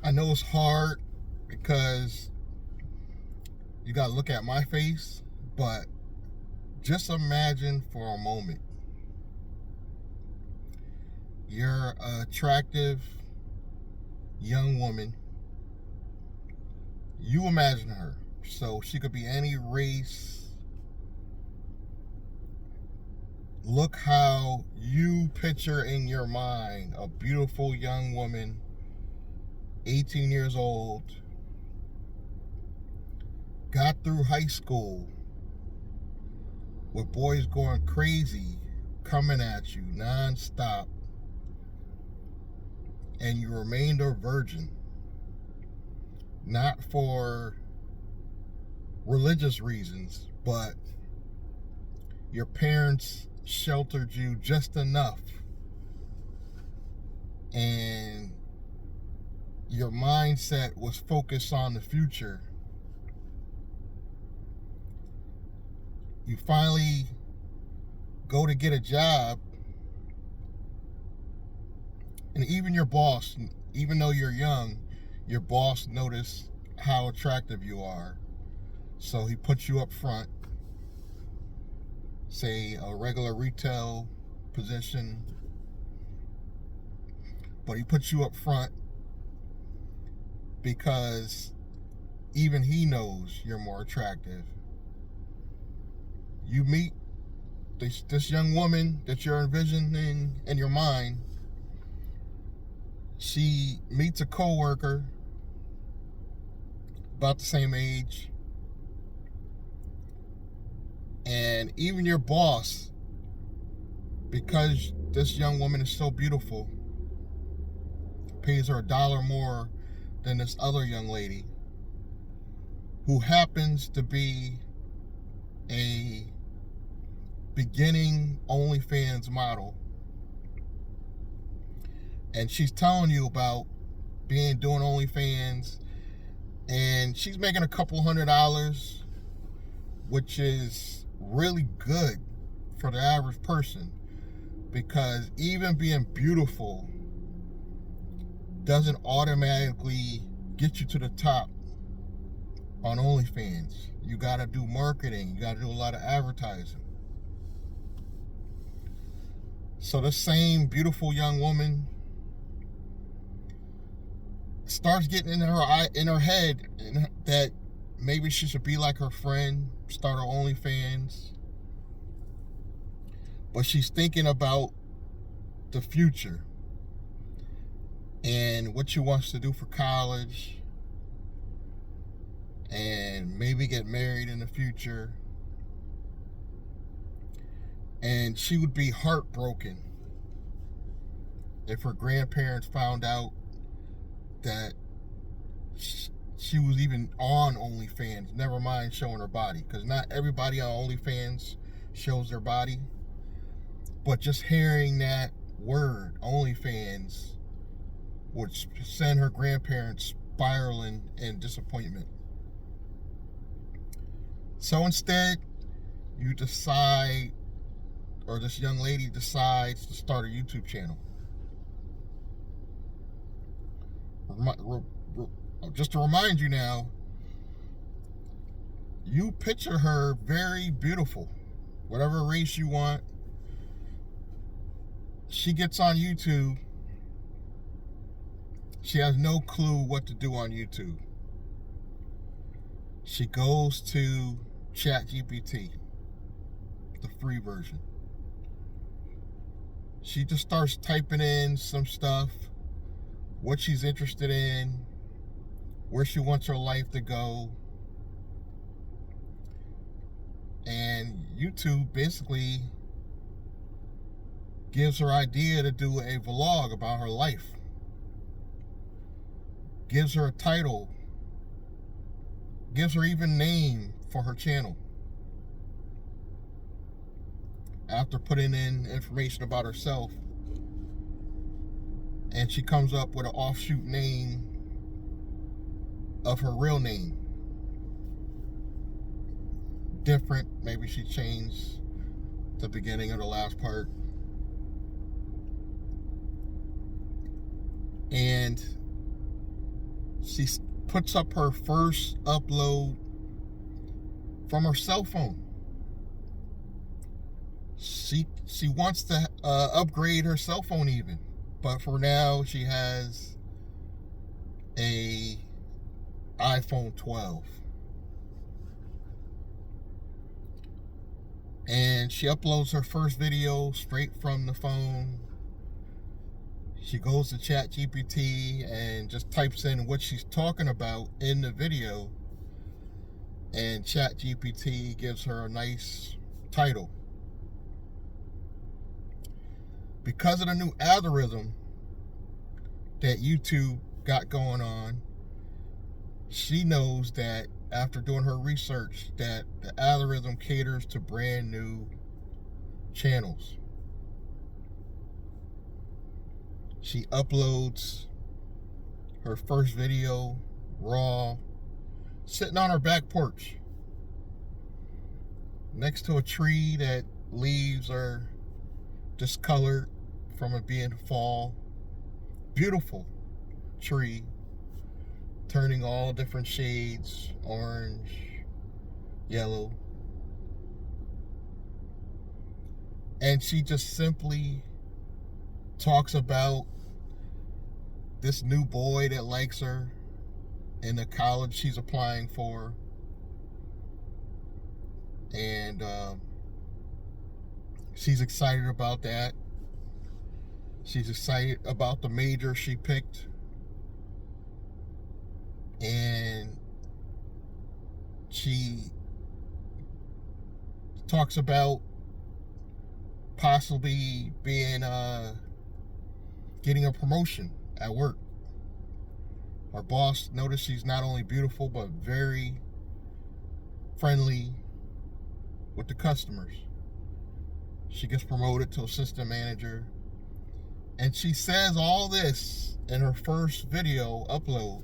I know it's hard because you got to look at my face, but just imagine for a moment you're an attractive young woman. You imagine her. So she could be any race. Look how you picture in your mind a beautiful young woman, 18 years old, got through high school with boys going crazy, coming at you nonstop, and you remained a virgin. Not for religious reasons, but your parents sheltered you just enough, and your mindset was focused on the future. You finally go to get a job, and even your boss, even though you're young, your boss noticed how attractive you are. So he puts you up front, say a regular retail position, but he puts you up front because even he knows you're more attractive. You meet this young woman that you're envisioning in your mind. She meets a coworker about the same age, and even your boss, because this young woman is so beautiful, pays her $1 more than this other young lady who happens to be a beginning OnlyFans model. And she's telling you about doing OnlyFans, and she's making a couple $100, which is really good for the average person, because even being beautiful doesn't automatically get you to the top on OnlyFans. You got to do marketing. You got to do a lot of advertising. So the same beautiful young woman starts getting in her head that maybe she should be like her friend, start her OnlyFans. But she's thinking about the future and what she wants to do for college, and maybe get married in the future. And she would be heartbroken if her grandparents found out that she was even on OnlyFans, never mind showing her body, because not everybody on OnlyFans shows their body. But just hearing that word, OnlyFans, would send her grandparents spiraling in disappointment. So instead, you decide, or this young lady decides, to start a YouTube channel. Just to remind you now, you picture her very beautiful, whatever race you want. She gets on YouTube. She has no clue what to do on YouTube. She goes to ChatGPT, the free version. She just starts typing in some stuff, what she's interested in, where she wants her life to go. And YouTube basically gives her idea to do a vlog about her life. Gives her a title. Gives her even name for her channel. After putting in information about herself, and she comes up with an offshoot name of her real name. Different, maybe she changed the beginning or the last part. And She puts up her first upload from her cell phone. She wants to upgrade her cell phone even, but for now she has a iPhone 12. And she uploads her first video straight from the phone. She goes to ChatGPT and just types in what she's talking about in the video, and ChatGPT gives her a nice title. Because of the new algorithm that YouTube got going on, she knows that after doing her research that the algorithm caters to brand new channels. She uploads her first video raw, sitting on her back porch next to a tree that leaves are discolored from it being fall. Beautiful tree, turning all different shades, orange, yellow. And she just simply talks about this new boy that likes her in the college she's applying for. And she's excited about that. She's excited about the major she picked. And she talks about possibly being getting a promotion at work. Our boss noticed she's not only beautiful but very friendly with the customers. She gets promoted to assistant manager, and she says all this in her first video upload.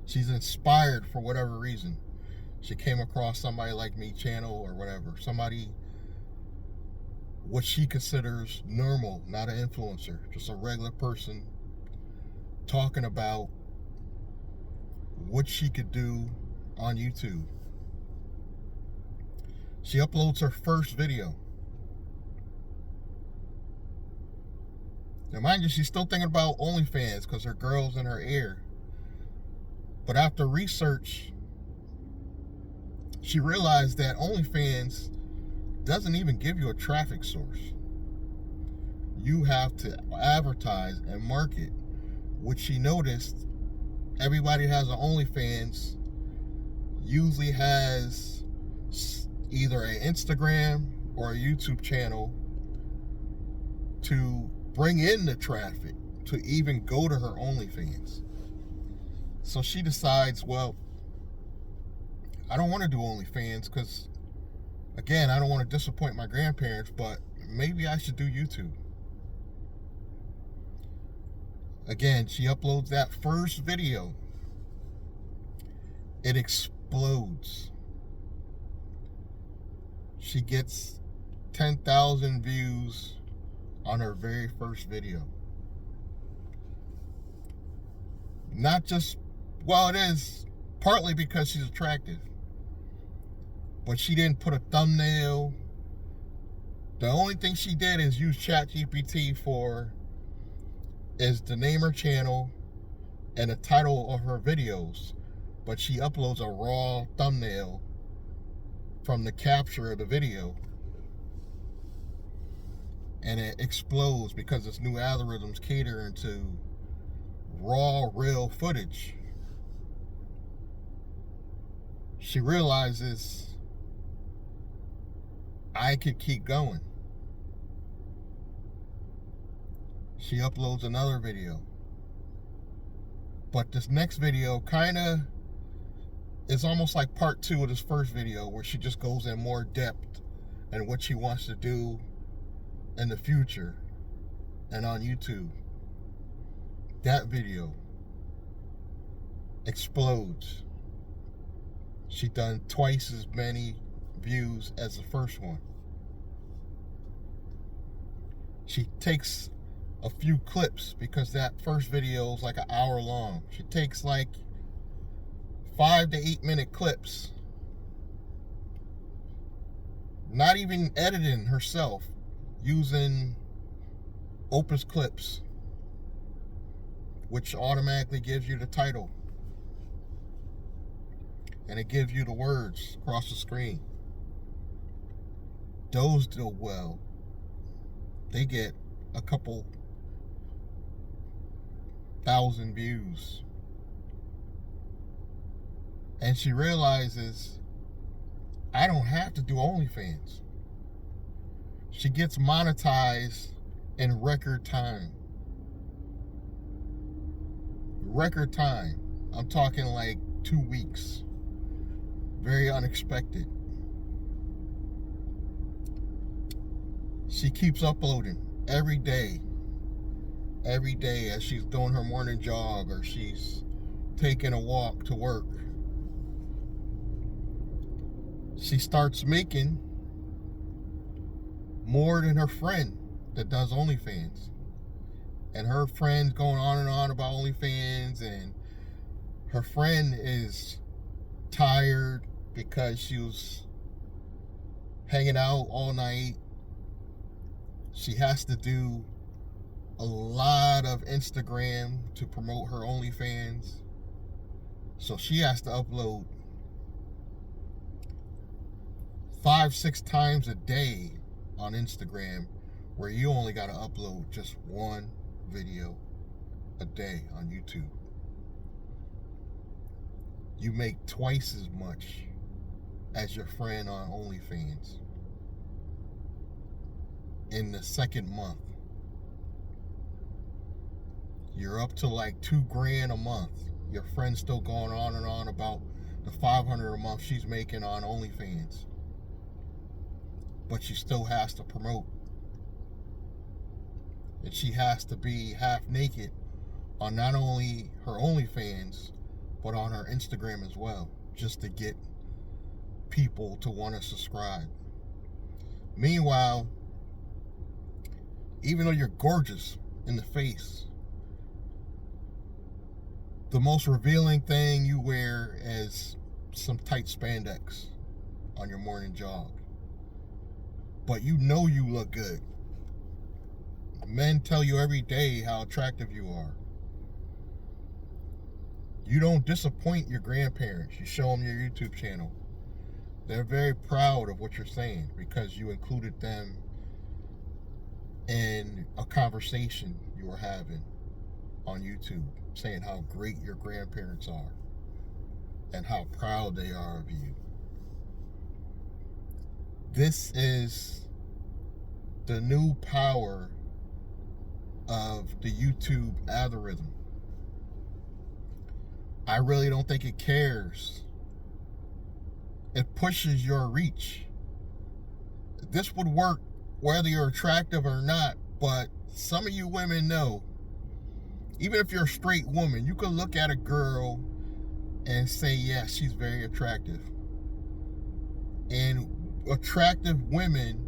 She's inspired for whatever reason. She came across somebody like me channel or whatever, somebody what she considers normal, not an influencer, just a regular person talking about what she could do on YouTube. She uploads her first video. Now, mind you, she's still thinking about OnlyFans because her girl's in her ear. But after research, she realized that OnlyFans doesn't even give you a traffic source. You have to advertise and market, which she noticed everybody has an OnlyFans usually has either an Instagram or a YouTube channel to bring in the traffic to even go to her OnlyFans. So she decides, well, I don't want to do OnlyFans because, again, I don't want to disappoint my grandparents, but maybe I should do YouTube. Again, she uploads that first video. It explodes. She gets 10,000 views on her very first video. Not just, well, it is partly because she's attractive, but she didn't put a thumbnail. The only thing she did is use ChatGPT is to name her channel and the title of her videos, but she uploads a raw thumbnail from the capture of the video, and it explodes because its new algorithms catering to raw, real footage. She realizes I could keep going. She uploads another video. But this next video kind of is almost like part 2 of this first video, where she just goes in more depth and what she wants to do in the future and on YouTube. That video explodes. She done twice as many views as the first one. She takes a few clips, because that first video is like an hour long. She takes like 5 to 8 minute clips, not even editing herself, using Opus Clips, which automatically gives you the title and it gives you the words across the screen. Those do well. They get a couple thousand views. And she realizes, I don't have to do OnlyFans. She gets monetized in record time. Record time. I'm talking like 2 weeks. Very unexpected. She keeps uploading every day. Every day as she's doing her morning jog or she's taking a walk to work. She starts making more than her friend that does OnlyFans. And her friend's going on and on about OnlyFans, and her friend is tired because she was hanging out all night. She has to do a lot of Instagram to promote her OnlyFans. So she has to upload 5-6 times a day on Instagram, where you only got to upload just one video a day on YouTube. You make twice as much as your friend on OnlyFans in the second month. You're up to like $2,000 a month. Your friend's still going on and on about the $500 a month she's making on OnlyFans. But she still has to promote. And she has to be half naked on not only her OnlyFans, but on her Instagram as well, just to get people to want to subscribe. Meanwhile, even though you're gorgeous in the face, the most revealing thing you wear is some tight spandex on your morning jog. But you know you look good. Men tell you every day how attractive you are. You don't disappoint your grandparents. You show them your YouTube channel. They're very proud of what you're saying because you included them in a conversation you were having on YouTube, saying how great your grandparents are and how proud they are of you. This is the new power of the YouTube algorithm. I really don't think it cares. It pushes your reach. This would work whether you're attractive or not, but some of you women know, even if you're a straight woman, you can look at a girl and say, yeah, she's very attractive. And attractive women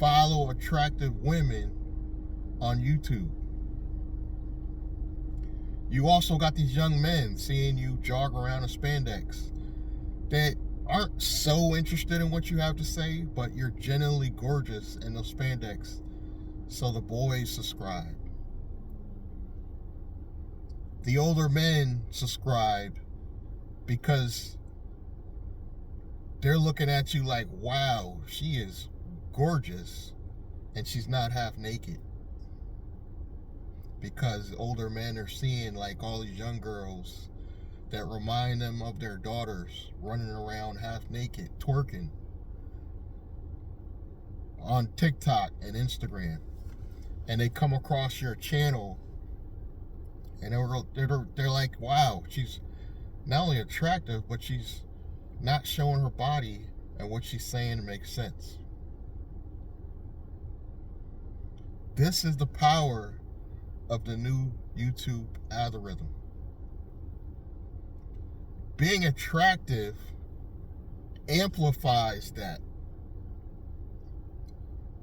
follow attractive women on YouTube. You also got these young men seeing you jog around in spandex that aren't so interested in what you have to say, but you're genuinely gorgeous in those spandex, so the boys subscribe. The older men subscribe because they're looking at you like, wow, she is gorgeous and she's not half naked. Because older men are seeing like all these young girls that remind them of their daughters running around half naked, twerking on TikTok and Instagram. And they come across your channel and they're like, wow, she's not only attractive, but she's not showing her body, and what she's saying makes sense. This is the power of the new YouTube algorithm. Being attractive amplifies that.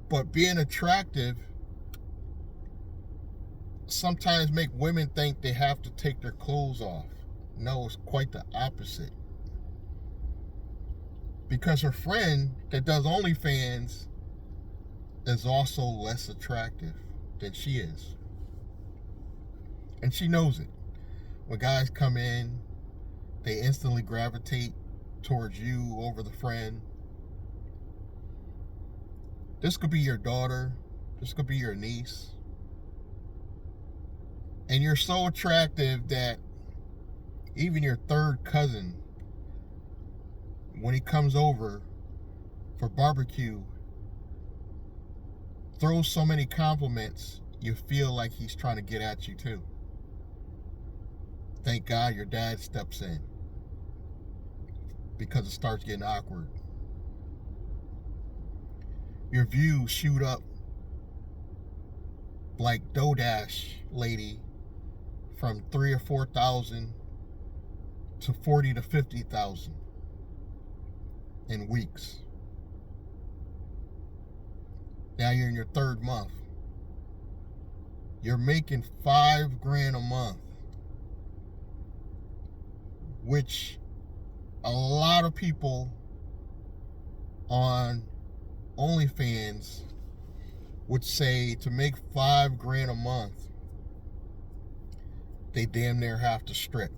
But being attractive sometimes make women think they have to take their clothes off. No, it's quite the opposite. Because her friend that does OnlyFans is also less attractive than she is. And she knows it. When guys come in, they instantly gravitate towards you over the friend. This could be your daughter. This could be your niece. And you're so attractive that even your third cousin, when he comes over for barbecue, throws so many compliments, you feel like he's trying to get at you too. Thank God your dad steps in, because it starts getting awkward. Your views shoot up like DoorDash lady from 3,000 or 4,000 to 40 to 50,000 in weeks. Now you're in your third month. You're making $5,000 a month, which a lot of people on OnlyFans would say to make $5,000 a month, they damn near have to strip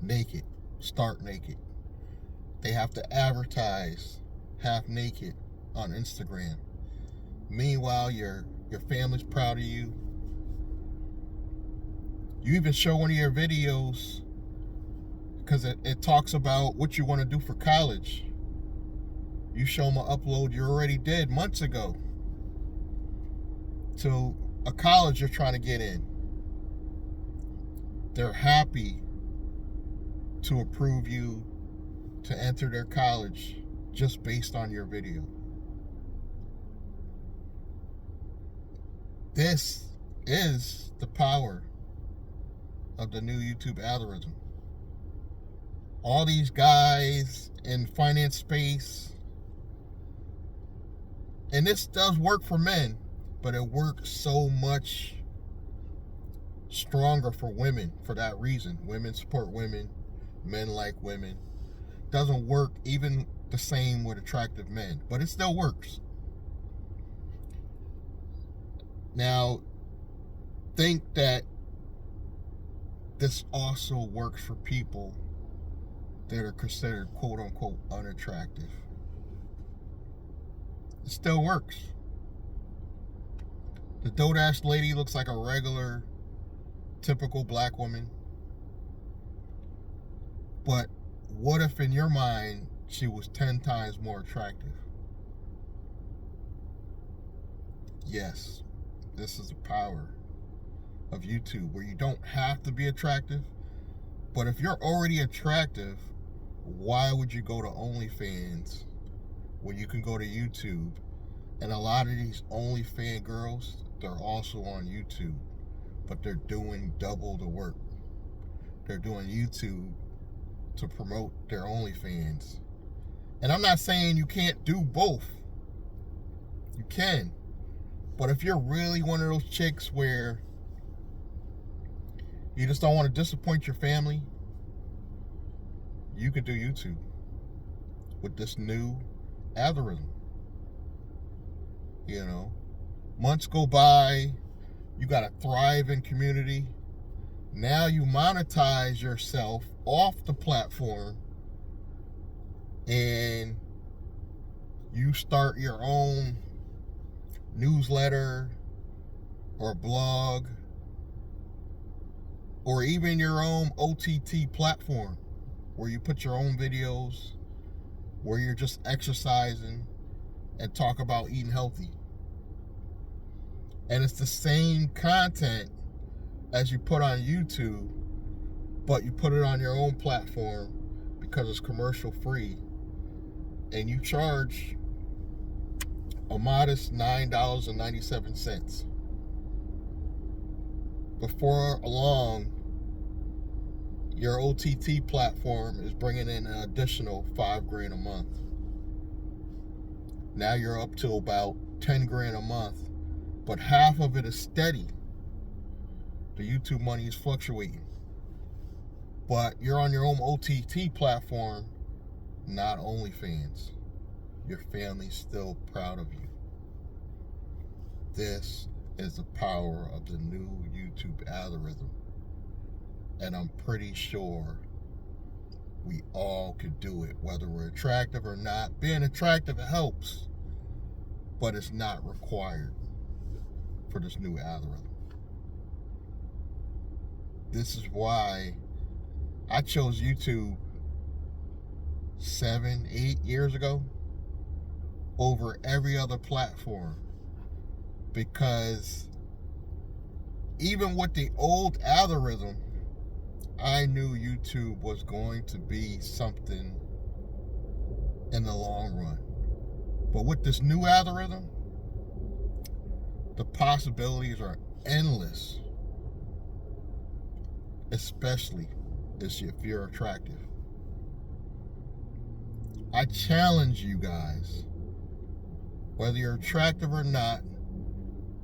naked, start naked. They have to advertise half naked on Instagram. Meanwhile, your family's proud of you. You even show one of your videos because it talks about what you want to do for college. You show them an upload you already did months ago to a college you're trying to get in. They're happy to approve you to enter their college just based on your video. This is the power of the new YouTube algorithm. All these guys in finance space, and this does work for men, but it works so much stronger for women for that reason. Women support women, men like women. Doesn't work even the same with attractive men, but it still works. Now, think that this also works for people that are considered quote unquote unattractive. It still works. The DoorDash lady looks like a regular, typical black woman. But what if in your mind she was 10 times more attractive? Yes, this is the power of YouTube, where you don't have to be attractive. But if you're already attractive, why would you go to OnlyFans when you can go to YouTube? And a lot of these OnlyFans girls, they're also on YouTube, but they're doing double the work. They're doing YouTube to promote their OnlyFans. And I'm not saying you can't do both. You can. But if you're really one of those chicks where you just don't want to disappoint your family, you could do YouTube with this new algorithm. You know, months go by, you got a thriving community. Now you monetize yourself off the platform and you start your own newsletter or blog or even your own OTT platform where you put your own videos, where you're just exercising and talk about eating healthy. And it's the same content as you put on YouTube, but you put it on your own platform because it's commercial free, and you charge a modest $9.97. Before long, your OTT platform is bringing in an additional $5,000 a month. Now you're up to about $10,000 a month, but half of it is steady. The YouTube money is fluctuating. But you're on your own OTT platform, not OnlyFans. Your family's still proud of you. This is the power of the new YouTube algorithm. And I'm pretty sure we all could do it, whether we're attractive or not. Being attractive helps, but it's not required for this new algorithm. This is why I chose YouTube 7, 8 years ago over every other platform, because even with the old algorithm, I knew YouTube was going to be something in the long run. But with this new algorithm, the possibilities are endless, especially if you're attractive. I challenge you guys, whether you're attractive or not,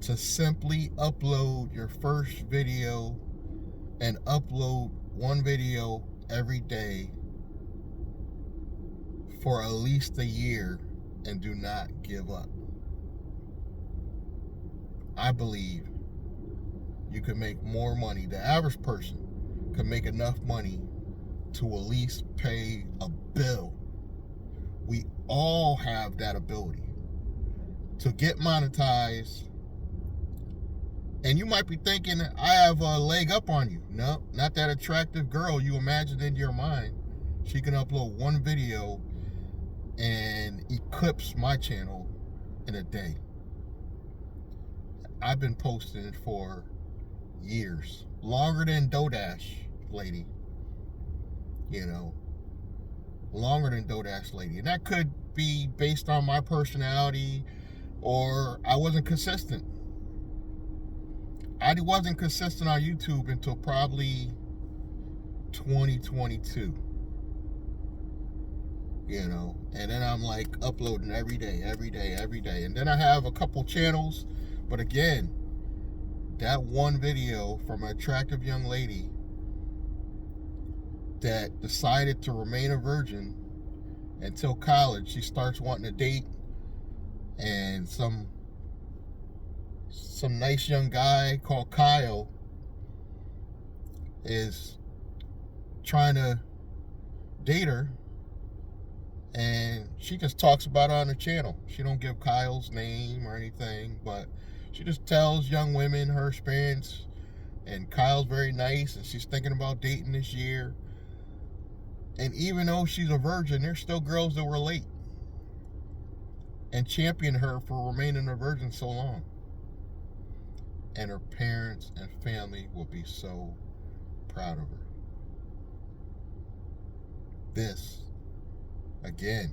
to simply upload your first video and upload one video every day for at least a year and do not give up. I believe you can make more money. The average person can make enough money to at least pay a bill. We all have that ability to get monetized. And you might be thinking, I have a leg up on you. No, not that attractive girl you imagined in your mind. She can upload one video and eclipse my channel in a day. I've been posting it for years. Longer than DoDash lady. You know. Longer than DoDash lady. And that could be based on my personality, or I wasn't consistent. I wasn't consistent on YouTube until probably 2022. You know, and then I'm like uploading every day. And then I have a couple channels, but again, that one video from an attractive young lady that decided to remain a virgin until college. She starts wanting to date, and some nice young guy called Kyle is trying to date her, and she just talks about it on her channel. She don't give Kyle's name or anything, but she just tells young women her experience, and Kyle's very nice, and she's thinking about dating this year. And even though she's a virgin, there's still girls that were late and champion her for remaining a virgin so long. And her parents and family will be so proud of her. This, again,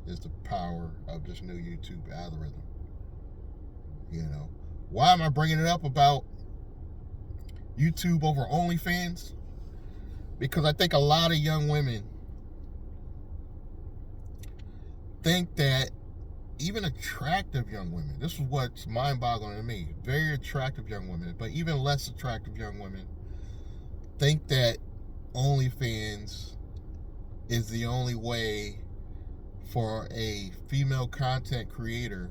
is the power of this new YouTube algorithm. You know, why am I bringing it up about YouTube over OnlyFans? Because I think a lot of young women think that even attractive young women, this is what's mind-boggling to me, very attractive young women, but even less attractive young women think that OnlyFans is the only way for a female content creator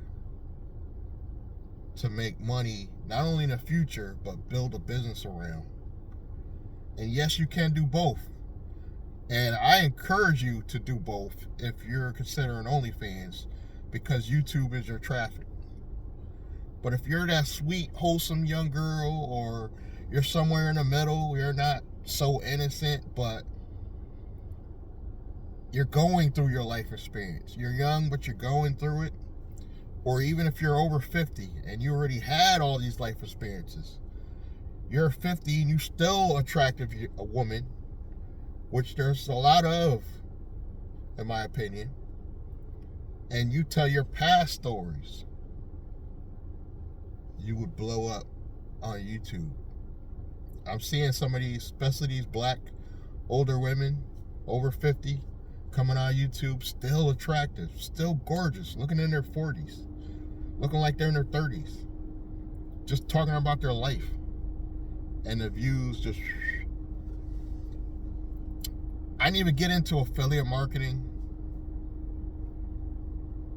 to make money, not only in the future, but build a business around. And yes, you can do both. And I encourage you to do both if you're considering OnlyFans, because YouTube is your traffic. But if you're that sweet, wholesome young girl, or you're somewhere in the middle, you're not so innocent, but you're going through your life experience. You're young, but you're going through it. Or even if you're over 50 and you already had all these life experiences, you're 50 and you still attractive a woman, which there's a lot of, in my opinion, and you tell your past stories, you would blow up on YouTube. I'm seeing some of these, especially these black older women over 50, coming on YouTube, still attractive, still gorgeous, looking in their 40s, looking like they're in their 30s, just talking about their life. and the views just. I didn't even get into affiliate marketing.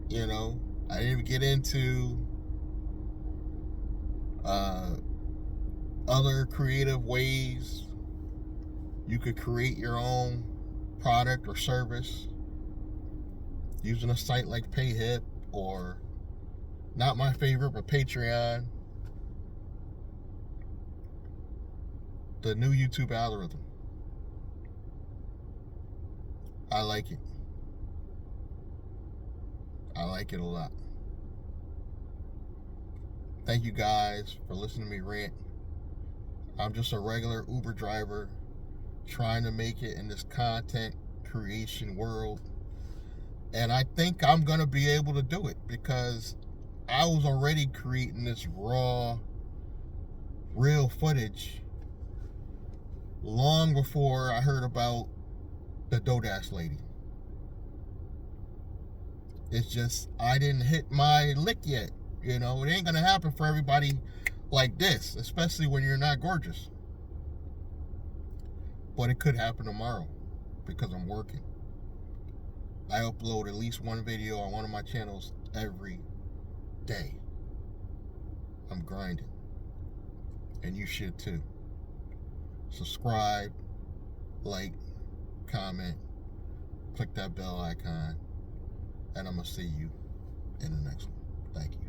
You know, I didn't even get into other creative ways you could create your own product or service using a site like PayHip, or not my favorite, but Patreon. The new YouTube algorithm. I like it. I like it a lot. Thank you guys for listening to me rant. I'm just a regular Uber driver trying to make it in this content creation world. And I think I'm going to be able to do it because I was already creating this raw, real footage long before I heard about the DoorDash lady. It's just, I didn't hit my lick yet. You know, it ain't going to happen for everybody like this, especially when you're not gorgeous. But it could happen tomorrow because I'm working. I upload at least one video on one of my channels every day. I'm grinding. And you should too. Subscribe, like, comment, click that bell icon, and I'm going to see you in the next one. Thank you.